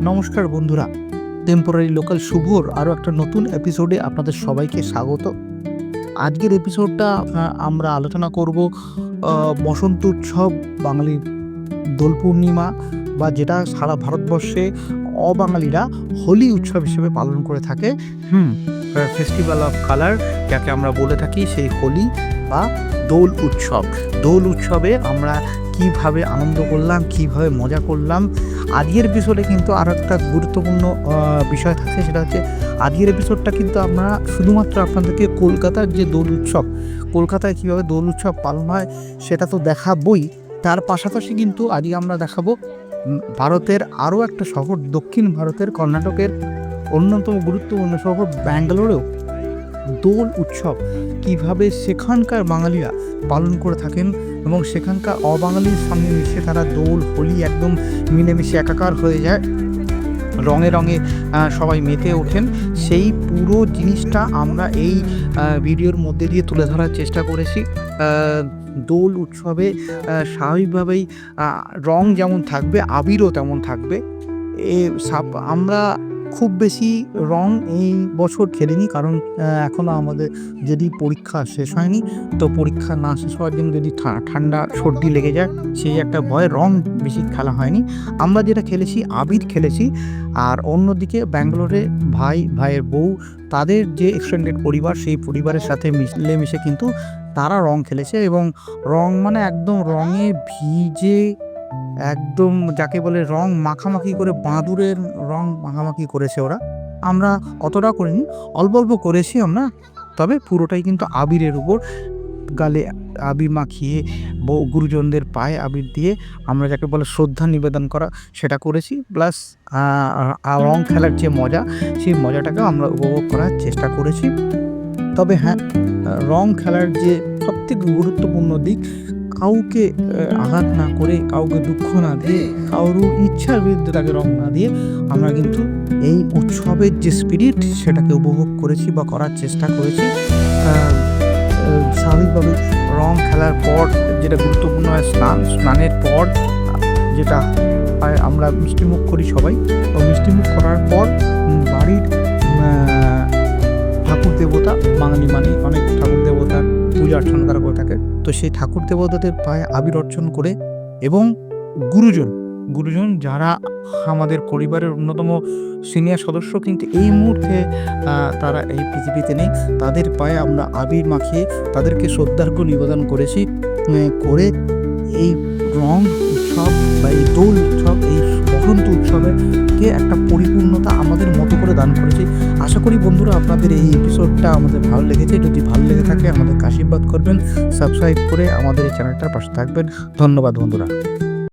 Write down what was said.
নমস্কার বন্ধুরা, temporary local শুভর আরও একটা নতুন এপিসোডে আপনাদের সবাইকে স্বাগত। আজকের এপিসোডটা আমরা আলোচনা করব বসন্ত উৎসব, বাঙালির দোল পূর্ণিমা, বা যেটা সারা ভারতবর্ষে অবাঙালিরা হোলি উৎসব হিসেবে পালন করে থাকে। ফেস্টিভ্যাল অফ কালার যাকে আমরা বলে থাকি, সেই হোলি বা দোল উৎসব। দোল উৎসবে আমরা কীভাবে আনন্দ করলাম, কীভাবে মজা করলাম। আজকের এপিসোডে কিন্তু আরও একটা গুরুত্বপূর্ণ বিষয় থাকছে, সেটা হচ্ছে আজকের এপিসোডটা কিন্তু আমরা শুধুমাত্র আপনাদেরকে কলকাতার যে দোল উৎসব, কলকাতায় কীভাবে দোল উৎসব পালন হয় সেটা তো দেখাবই, তার পাশাপাশি কিন্তু আজকে আমরা দেখাবো ভারতের আরও একটা শহর, দক্ষিণ ভারতের কর্ণাটকের অন্যতম গুরুত্বপূর্ণ শহর ব্যাঙ্গালোরেও দোল উৎসব কীভাবে সেখানকার বাঙালিরা পালন করে থাকেন এবং সেখানকার অবাঙালির সঙ্গে মিশে তারা দোল হোলি একদম মিলেমিশে একাকার হয়ে যায়, রঙে রঙে সবাই মেতে ওঠেন। সেই পুরো জিনিসটা আমরা এই ভিডিওর মধ্যে দিয়ে তুলে ধরার চেষ্টা করেছি। দোল উৎসবে স্বাভাবিকভাবেই রং যেমন থাকবে, আবিরও তেমন থাকবে। আমরা খুব বেশি রং এই বছর খেলিনি, কারণ এখনও আমাদের যদি পরীক্ষা শেষ হয়নি, তো পরীক্ষা না শেষ হওয়ার জন্য যদি ঠান্ডা সর্দি লেগে যায় সেই একটা ভয়, রং বেশি খেলা হয়নি। আমরা যেটা খেলেছি আবির খেলেছি। আর অন্যদিকে ব্যাঙ্গালোরে ভাইয়ের বউ, তাদের যে এক্সটেন্ডেড পরিবার, সেই পরিবারের সাথে মিলেমিশে কিন্তু তারা রং খেলেছে, এবং রং মানে একদম রঙে ভিজে, একদম যাকে বলে রং মাখামাখি করে, বাঁদুরের রং মাখামাখি করেছে ওরা। আমরা অতটা করিনি, অল্প অল্প করেছি আমরা, তবে পুরোটাই কিন্তু আবিরের উপর, গালে আবির মাখিয়ে গুরুজনদের পায়ে আবির দিয়ে আমরা যাকে বলে শ্রদ্ধা নিবেদন করা, সেটা করেছি। প্লাস রং খেলার যে মজা, সেই মজাটাকেও আমরা উপভোগ করার চেষ্টা করেছি। তবে হ্যাঁ, রং খেলার যে সবথেকে গুরুত্বপূর্ণ দিক, কাউকে আঘাত না করে, কাউকে দুঃখ না দিয়ে, কারোর ইচ্ছার বিরুদ্ধে তাকে রং না দিয়ে আমরা কিন্তু এই উৎসবের যে স্পিরিট সেটাকে উপভোগ করেছি বা করার চেষ্টা করেছি। স্বাভাবিকভাবে রং খেলার পর যেটা গুরুত্বপূর্ণ হয় স্নানের পর যেটা হয়, আমরা মিষ্টিমুখ করি সবাই। তো মিষ্টিমুখ করার পর বাড়ির ঠাকুর দেবতা, বাঙালি মানে অনেক ঠাকুর দেবতার পূজা অর্চনা তারা করে থাকে, তো সেই ঠাকুর দেবতাদের পায়ে আবির অর্চন করে, এবং গুরুজন যারা আমাদের পরিবারের অন্যতম সিনিয়র সদস্য, কিন্তু এই মুহূর্তে তারা এই পৃথিবীতে নেই, তাদের পায়ে আমরা আবির মাখিয়ে তাদেরকে শ্রদ্ধার্ঘ্য নিবেদন করেছি। করে এই রং উৎসব বা এই দোল উৎসব, এই বসন্ত উৎসবেকে একটা পরিপূর্ণতা আমাদের মতো করে দান করেছি। আশা করি বন্ধুরা আপনাদের এই এপিসোডটা আমাদের ভালো লেগেছে। যদি ভালো লেগে থাকে আমাদেরকে আশীর্বাদ করবেন, সাবস্ক্রাইব করে আমাদের এই চ্যানেলটার পাশে থাকবেন। ধন্যবাদ বন্ধুরা।